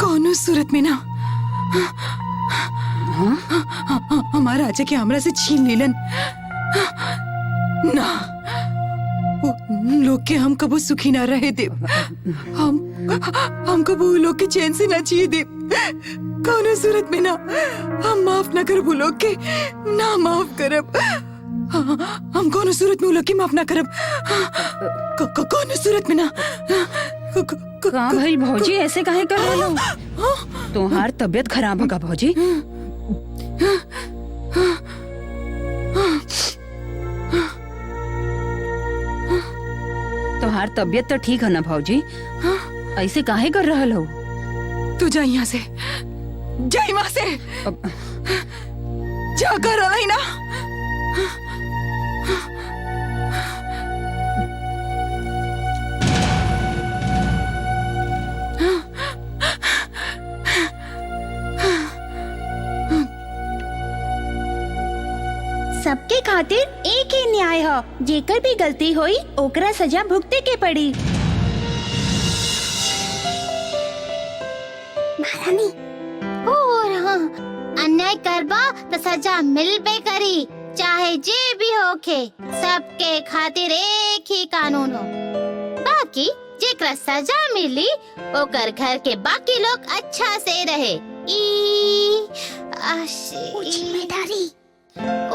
कौनो सूरत में ना हमारा राजा के हमरा से छीन लेलन ना। लोग के हम कबो सुखी ना रहे दे। हम कबो लोग के चैन से ना जिए दे। कौनो सूरत में ना हम माफ ना करब लोग के, ना माफ करब। हम कौनो सूरत में लोग के माफ ना करब। कौनो सूरत में ना। कहाँ भाई भौजी ऐसे काहे कर रहे हो? तुम्हार तबीयत खराब होगा भौजी। तुम्हार तबीयत तो ठीक है ना भौजी? ऐसे काहे कर रहे हो? तू जा यहाँ से, जा यहाँ से, जा कर रहा है ना। सबके खातिर एक ही न्याय है, जेकर भी गलती हुई ओकरा सजा भुगते के पड़ी। महारानी और हाँ, अन्याय करबा तो सजा मिलबे करी, चाहे जे भी होके। सबके खातिर एक ही कानून हो। बाकी जेकरा सजा मिली ओकर घर के बाकी लोग अच्छा से रहे। जिम्मेदारी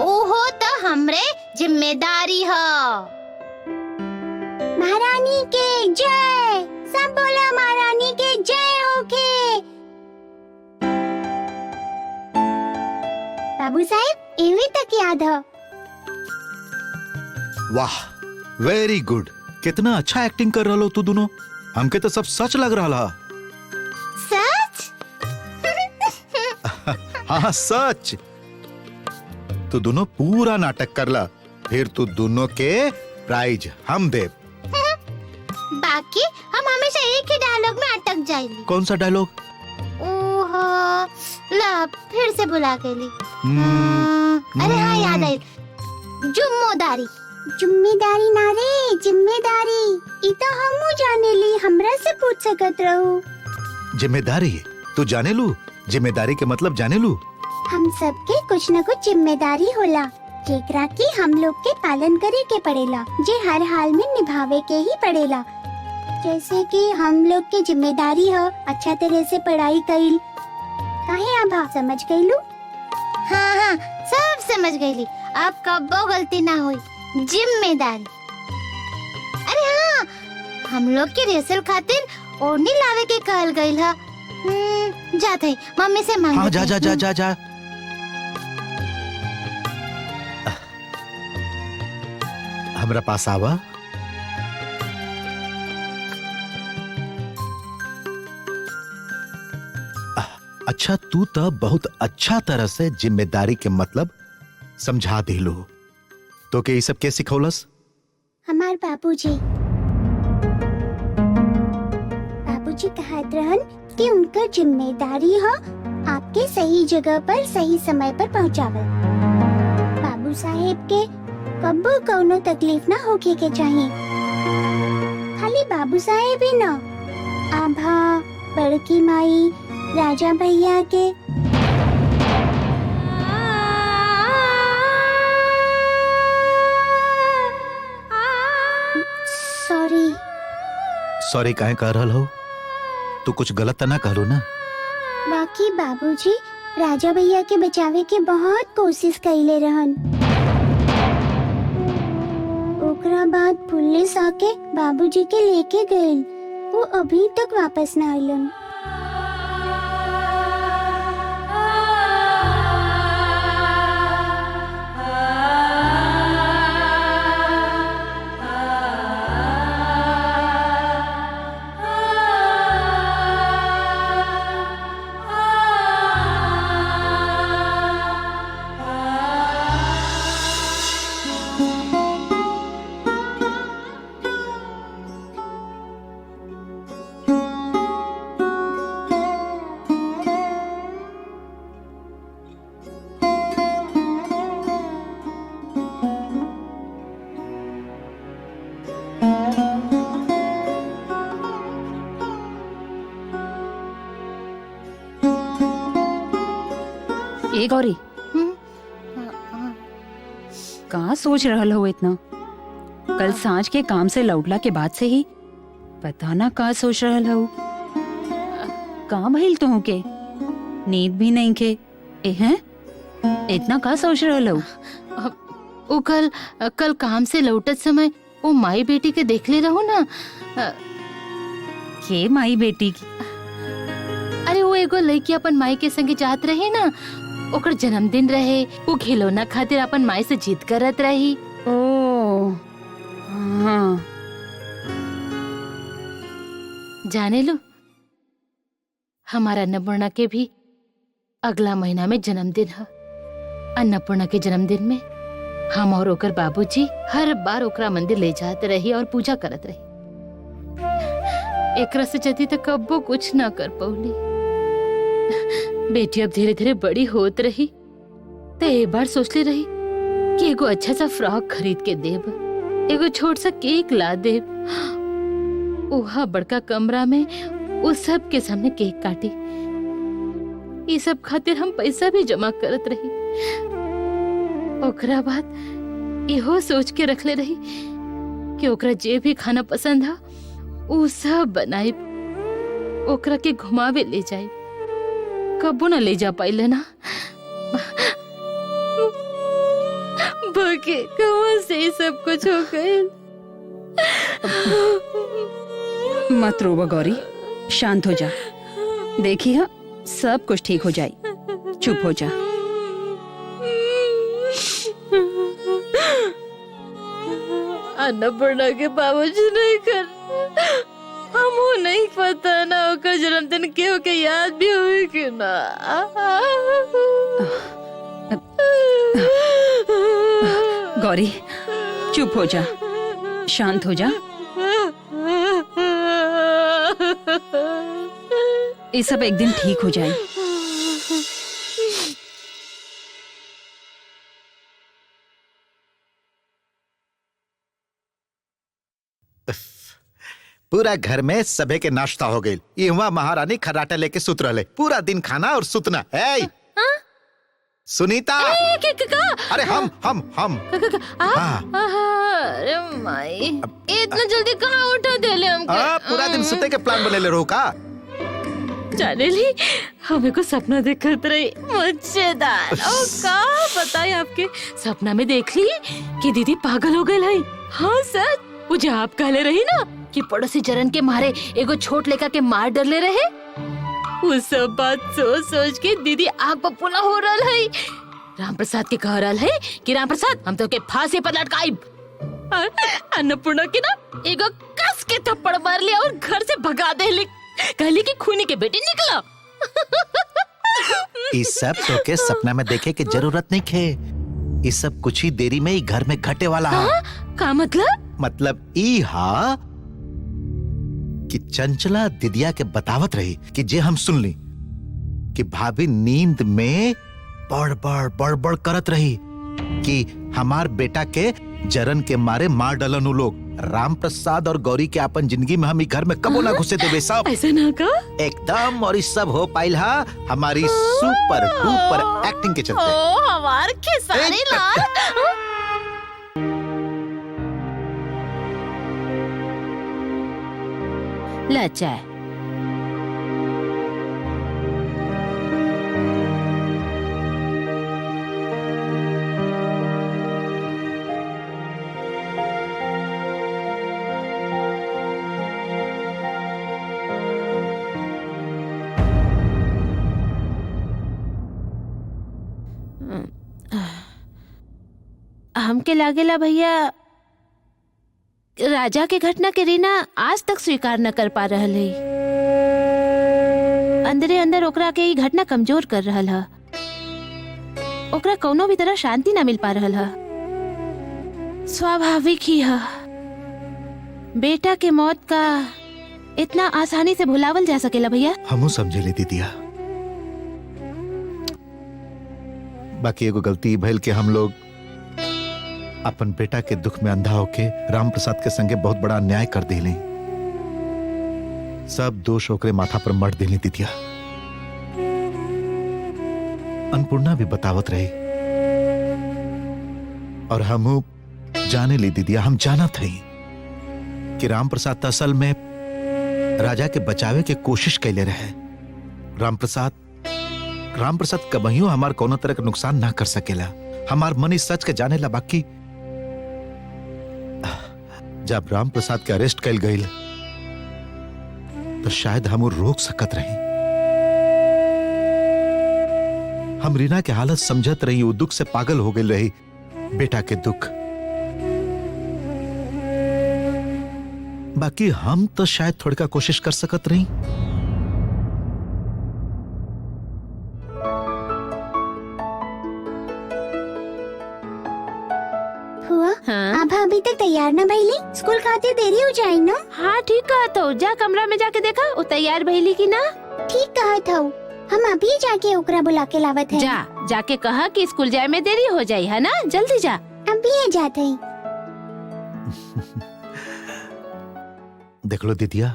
ओहो तो हमरे जिम्मेदारी हो। महारानी के जय, सब बोला महारानी के जय होके। बाबू साहब इवी तक याद हो। वाह, वेरी गुड। कितना अच्छा एक्टिंग कर रहा हो तू दोनों। हमके तो सब सच लग रहा। सच? हाँ सच। तू दोनों पूरा नाटक करला, फिर तू दोनों के प्राइज हम दे। बाकी हम हमेशा एक ही डायलॉग में अटक जाएंगे। कौन सा डायलॉग? ओहो, ला फिर से बुला के ली। अरे हाँ याद आई, जिम्मेदारी। जिम्मेदारी ना रे, जिम्मेदारी। इतना हमू जाने ली, हमरा से पूछ सकत रहो। जिम्मेदारी तू जाने लू? जिम्मेदारी के मतलब जाने लू? हम सबके कुछ न कुछ जिम्मेदारी होला, जेकरा की हम लोग के पालन करे के पड़ेला, जे हर हाल में निभावे के ही पड़ेला। जैसे कि हम लोग के जिम्मेदारी है अच्छा तरह से पढ़ाई कईल। काहे आभा समझ गईलू? हाँ हाँ सब समझ गईली। अब कब्बो गलती ना हुई। जिम्मेदारी। अरे हाँ, हम लोग के रिहर्सल खातिर ओढ़नी लावे के कहल गईल है। जाते ही मम्मी से मांग। हाँ जा जा जा जा जा। हमरा पास आवा। अच्छा तू तो बहुत अच्छा तरह से जिम्मेदारी के मतलब समझा दिलू। तो के ये सब के सिखौलस? हमार बाबूजी। बाबूजी कहत रहन कि उनका जिम्मेदारी है आपके सही जगह पर सही समय पर पहुंचावल। बाबू साहेब के कब्बो कौनो तकलीफ ना होके के चाहिए। खाली बाबू साहेब ही ना, आभा, बड़की माई, राजा भैया के। सॉरी। सॉरी काहे कह रहल हो? तू कुछ गलत तो ना कहलो ना? बाकी बाबूजी राजा भैया के बचावे के बहुत कोशिश कईले रहन। ओकरा बाद पुलिस आके बाबूजी के लेके गईल। वो अभी तक वापस ना आइलन। ए गौरी, कहाँ सोच रहल हो इतना? कल सांझ के काम से लौटला के बाद से ही पता ना कहाँ सोच रहल हो। कहाँ भइल तुह के? नींद भी नहीं के हैं? इतना कहाँ सोच रहल हो? वो कल काम से लौटत समय वो माई बेटी के देख ले रहो ना। के माई बेटी की? अरे वो एगो लड़की अपन माई के संगे जात रहे ना, ओकर जन्मदिन रहे, वो खिलौना खातिर अपन माई से जिद करत रही। ओ हाँ, जाने लो, हमारा अन्नपूर्णा के भी अगला महीना में जन्मदिन है। अन्नपूर्णा के जन्मदिन में हम और ओकर बाबूजी हर बार ओकरा मंदिर ले जाते रही और पूजा करत रही। एकरा से जदी तक कब्बो कुछ ना कर पौली। बेटी अब धीरे धीरे बड़ी होत रही तो एक बार सोचले रही कि एगो अच्छा सा फ्रॉक खरीद के देब, एगो छोट सा केक ला देब। उहा बड़का कमरा में उस सब के सामने केक काटी। ये सब खातिर हम पैसा भी जमा करत रही। ओकरा बाद इहो सोच के रखले रही कि ओकरा जे भी खाना पसंद है उ सब बनाई, ओकरा के घुमावे ले जाए। कबो न ले जा पाइले ना, बाकी कहाँ से ये सब कुछ हो गए। मत रोवा गौरी, शांत हो जा। देखी हा, सब कुछ ठीक हो जाए। चुप हो जा। अन्नपूर्णा के बाबूजी नहीं कर, हमको नहीं पता ना ओकर जन्मदिन के होके याद भी होई कि ना। गौरी चुप हो जा, शांत हो जा। ये सब एक दिन ठीक हो जाए। पूरा घर में सबे के नाश्ता हो गई। इहवा महारानी खर्राटा लेके सुत रहे। पूरा दिन खाना और सुतना। ए सुनीता, अरे हम हाँ। अरे माई, इतना जल्दी कहाँ उठा देले हमके? पूरा दिन सुते के प्लान बने ले रहो का? जाने ली, हमें को सपना देखत रही मजेदार। और का बताए आपके सपना में देख ली कि दीदी पागल हो गई है। हाँ सच, मुझे आप कहले रही ना कि पड़ोसी जरन के मारे एगो छोट लेका के मार डरले रहे। वो सब बात सोच सोच के दीदी आग बबूला हो रहा है। राम प्रसाद के कह रहा है कि राम प्रसाद हम तो के फांसी पर लटकाई। अन्नपूर्णा के ना एगो कस के थप्पड़ मार लिया और घर से भगा दे। कहली कि खूनी के बेटे निकला। इस सब तो के सपना में देखे की जरूरत नहीं खे। इस सब कुछ ही देरी में ही घर में घटे वाला है। का मतलब ई हा कि चंचला दिदिया के बतावत रही कि जे हम सुन ली कि भाभी नींद में बड़ करत रही कि हमार बेटा के जरन के मारे मार डलन उ लोग। राम प्रसाद और गौरी के अपन जिंदगी में हम घर में कबो ना घुसे देवे सब। ऐसे ना का? एकदम। और इस सब हो पाइल हा हमारी सुपर डुपर एक्टिंग के चलते। ओ हमार खेसारी लाल। ला चाय। हमके लागेला भैया राजा के घटना के रीना आज तक स्वीकार न कर पा रहल है। अंदरे अंदर ओकरा के ई घटना कमजोर कर रहल है। ओकरा कोनो भी तरह शांति न मिल पा रहल है। स्वाभाविक ही है। बेटा के मौत का इतना आसानी से भुलावल जा सकेला भैया? हमू समझे ले दीदिया। बाकी एगो गलती भइल के हम लोग अपन बेटा के दुख में अंधा होके राम प्रसाद के संगे बहुत बड़ा अन्याय कर देली। सब दोष ओकरे माथा पर मर देली दीदिया। अन्नपूर्णा भी बतावत रही और हम जाने ली दीदिया, हम जाना थे कि राम प्रसाद असल में राजा के बचावे के कोशिश कैले रहे। राम प्रसाद कबहियो हमार कोनो तरह का नुकसान ना कर सकेला। हमार मन इस सच के जाने ला, बाकी जब राम प्रसाद के अरेस्ट कैल गई तो शायद हम रोक सकत रही। हम रीना के हालत समझत रही, वो दुख से पागल हो गई रही, बेटा के दुख। बाकी हम तो शायद थोड़ी का कोशिश कर सकत रही। हुआ हाँ आप अभी तक तैयार ना भइली? स्कूल खातिर देरी हो जाए ना? हाँ ठीक कहा तो, जा कमरा में जाके देखा वो तैयार भइली की ना। ठीक कहा था, हम अभी जाके ओकरा बुला के लावत है। जाके कहा कि स्कूल जाए में देरी हो जाए, है ना? जल्दी जा। अभी ये जाते हैं। देख लो दीदिया,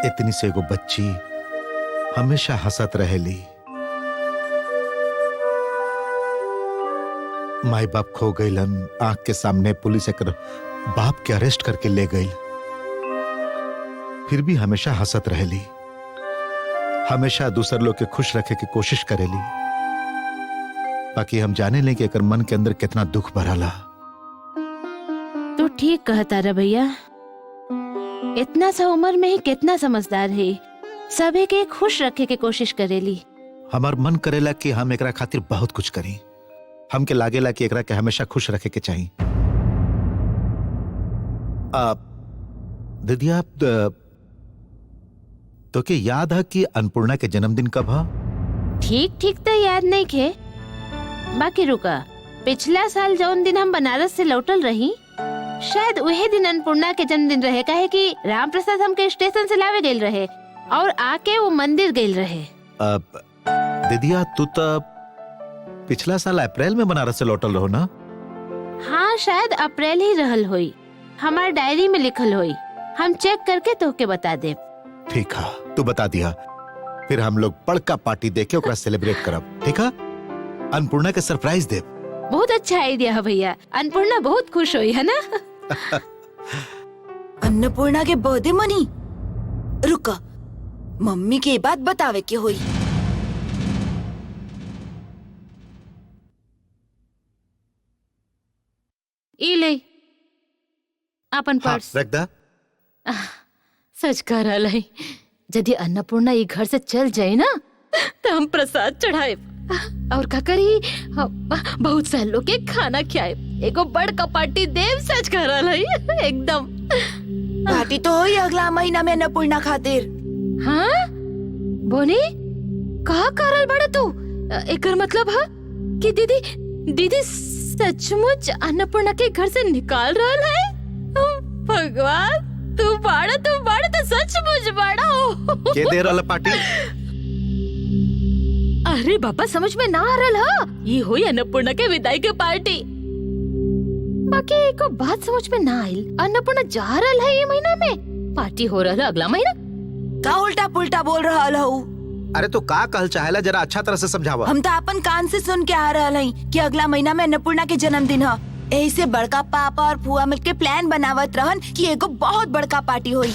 इतनी से एगो बच्ची हमेशा हंसत रहेली। माई बाप खो गईलन, आंख के सामने पुलिस एक बाप के अरेस्ट करके ले गई, फिर भी हमेशा हंसत रहेली, हमेशा दूसर लोग के खुश रखे की कोशिश करेली। बाकी हम जाने लें कि एकर मन के अंदर कितना दुख भराला। तू ठीक कहता रे भैया, इतना सा उम्र में ही कितना समझदार है, सभी के खुश रखे के कोशिश करेली। हमार मन करेला कि हम एकरा खातिर बहुत कुछ करी। हमके लागेला कि एकरा के हमेशा खुश रखे के चाहिए। दीदिया, तो के याद है कि अन्नपूर्णा के जन्मदिन कब है? ठीक तो याद नहीं खे, बाकी रुका, पिछला साल जौन दिन हम बनारस से लौटल रही, शायद वही दिन अन्नपूर्णा के जन्मदिन रहे। काहे कि राम प्रसाद हमके स्टेशन से लावे गए रहे और आके वो मंदिर गए रहे। दीदिया, तू तो पिछला साल अप्रैल में बनारस से लौटल रहो ना? हाँ शायद अप्रैल ही रहल होई, हमार डायरी में लिखल होई, हम चेक करके तोके बता दे। ठीक है, तू बता दिया, फिर हम लोग बड़का पार्टी देके ओकरा सेलिब्रेट करब। ठीक है, अन्नपूर्णा के सरप्राइज दे। बहुत अच्छा आइडिया है भैया, अन्नपूर्णा बहुत खुश हुई है ना। अन्नपूर्णा के बर्थडे मनी, रुका, मम्मी के बात बतावे के होई। ई ले अपन हाँ, पर्स। रख दा। सच कह रहा है, यदि अन्नपूर्णा ये घर से चल जाए ना तो हम प्रसाद चढ़ाए और का करी, बहुत साल लोग के खाना खियाए, एगो बड़का पार्टी देव। सच कह रहा है एकदम। पार्टी तो होई अगला महीना में अन्नपूर्णा खातिर। हाँ बोनी, कहा करल बड़े तू? एकर मतलब है कि दीदी सचमुच अन्नपूर्णा के घर से निकाल रहा है? भगवान, तू बाड़ा तो सचमुच बाड़ा हो। के दे रहा पार्टी? अरे बाबा, समझ में ना आ रहा है, ये हुई अन्नपूर्णा के विदाई के पार्टी। बाकी एको बात समझ में ना आई, अन्नपूर्णा जा रहा है ये महीना में, पार्टी हो रहा है अगला महीना। का उल्टा पुल्टा बोल रहा हूँ? अरे तो का कहल चाहेला, जरा अच्छा तरह से समझावा। हम तो अपन कान से सुन के आ रहा है कि अगला महीना में अन्नपूर्णा के जन्मदिन है। ऐसे बड़का पापा और फुआ मिलके प्लान बनावत रहन कि एगो बहुत बड़का पार्टी होई।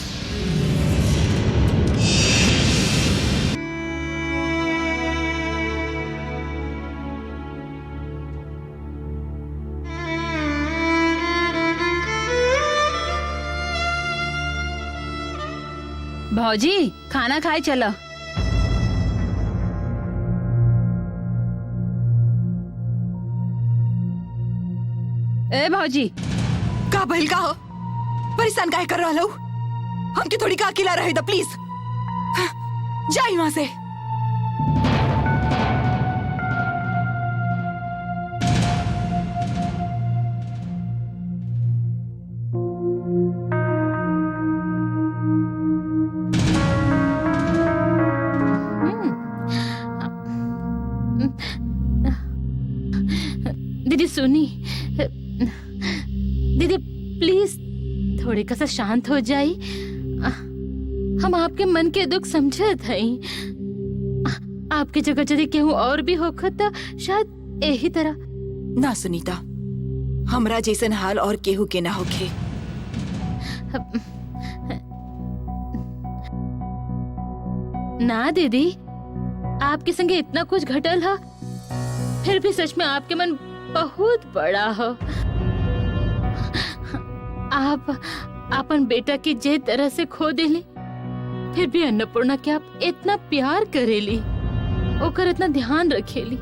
भौजी, खाना खाए चलो। ए भौजी, का भइल का हो? परेशान काहे कर रहा हूँ? हमके थोड़ी का अकेला रहे दा प्लीज। जाई वहां से। दीदी सुनी, दीदी प्लीज थोड़े का सा शांत हो जाई। हम आपके मन के दुख समझत हई। आपके जगह यदि केहू और भी होखत त शायद यही तरह। ना सुनीता, हमरा जैसन हाल और केहू के ना होखे। ना दीदी, आपके संगे इतना कुछ घटल है, फिर भी सच में आपके मन बहुत बड़ा हो। आप अपन बेटा की जे तरह से खो देली, फिर भी अन्नपूर्णा के आप इतना प्यार करेली, ओकर इतना ध्यान रखेली।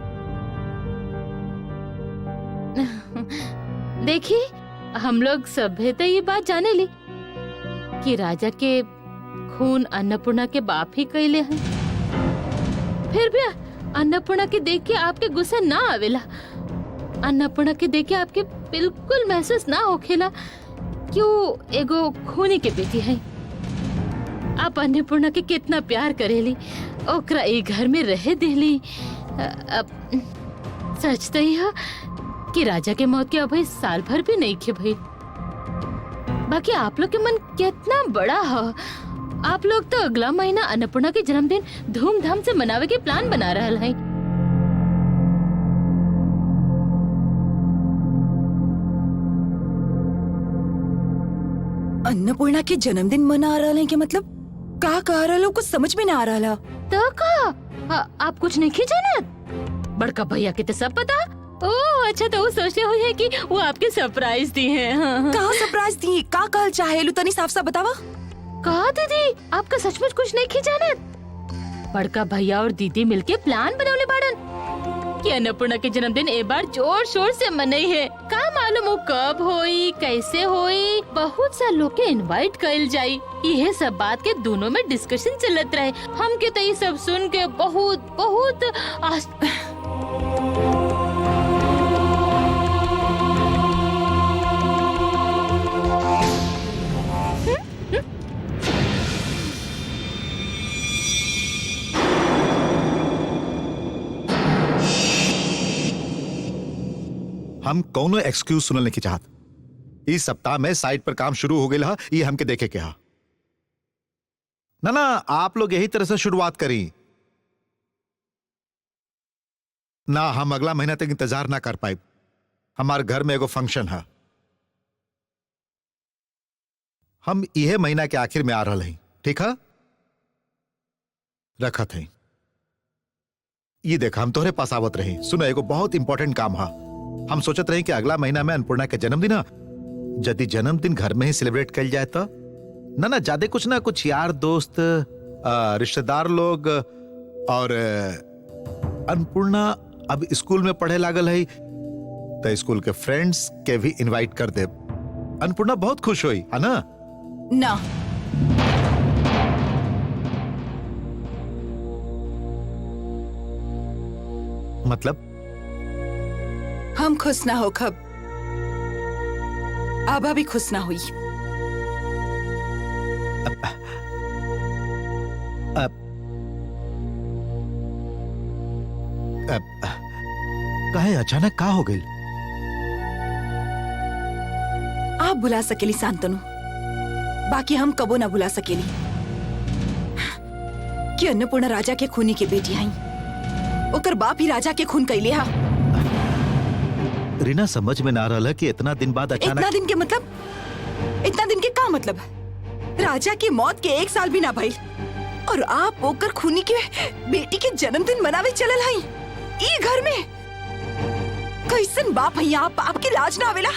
देखिए, हम लोग सभे तो ये बात जाने ली कि राजा के खून अन्नपूर्णा के बाप ही कैले हैं, फिर भी अन्नपूर्णा के देख के आपके गुस्सा ना आवेला। अन्नपूर्णा के देख के आपके बिल्कुल महसूस ना होखेला कि वो एगो खूनी के बेटी है। आप अन्नपूर्णा के कितना प्यार करेली, ओकरा एक घर में रह देली। सच तो यह कि राजा के मौत के अभी साल भर भी नहीं खे भाई। बाकी आप लोग के मन कितना बड़ा है। आप लोग तो अगला महीना अन्नपूर्णा के जन्मदिन धूमधाम से मनावे के प्लान बना रहा है। अन्नपूर्णा के जन्मदिन मना रहा है के मतलब का कह रहा कुछ समझ में ना आ रहा। तो का आप कुछ नहीं खींचा? बड़का भैया के तो सब पता। ओह अच्छा, तो वो सोचते हुए है कि वो आपके सरप्राइज दी है। हाँ। कहाँ सरप्राइज दी? का कहल चाहे लू तनी साफ साफ बतावा। कहा दीदी, आपका सचमुच कुछ नहीं खींचाने? बड़का भैया और दीदी मिलके प्लान बनवले बाड़न कि अन्नपूर्णा के जन्मदिन ए बार जोर शोर से मनई है। का मालूम वो कब होई, कैसे होई, बहुत सा लोग के इनवाइट कइल जाई। यह सब बात के दोनों में डिस्कशन चलत रहे। हम के तो ये सब सुन के बहुत बहुत हम कौनो एक्सक्यूज सुनने की चाहत। इस सप्ताह में साइट पर काम शुरू हो गया, ये हमके देखे क्या ना आप लोग यही तरह से शुरुआत करी ना। हम अगला महीना तक इंतजार ना कर पाए। हमारे घर में एगो फंक्शन है, हम यह महीना के आखिर में आ रहा हैं। ठीक है, रखा थे। ये देखा, हम तोहरे पास आवत रही। सुनो, एगो बहुत इंपॉर्टेंट काम है। हम सोचत रहे कि अगला महीना में अन्नपूर्णा के जन्मदिन है, यदि जन्मदिन घर में ही सेलिब्रेट कल जाए तो ना ज्यादा कुछ ना कुछ यार दोस्त रिश्तेदार लोग और अन्नपूर्णा अब स्कूल में पढ़े लागल है तो स्कूल के फ्रेंड्स के भी इनवाइट कर दे। अन्नपूर्णा बहुत खुश हुई है ना। ना मतलब हम खुश ना हो खब, आभा भी खुश ना हुई। कहे अचानक का हो गई? आप बुला सकेली शांतनु, बाकी हम कबो ना बुला सकेली कि अन्नपूर्णा राजा के खूनी के बेटी आई, ओकर बाप ही राजा के खून कैले हा। रीना, समझ में ना रहा कि इतना दिन बाद अचानक। इतना दिन के मतलब? इतना दिन के का मतलब? राजा की मौत के 1 साल भी ना भइल और आप ओकर खूनी के बेटी के जन्मदिन मनावे चलल हई ई घर में। कैसन बाप है आप? आपके लाज ना आवेला?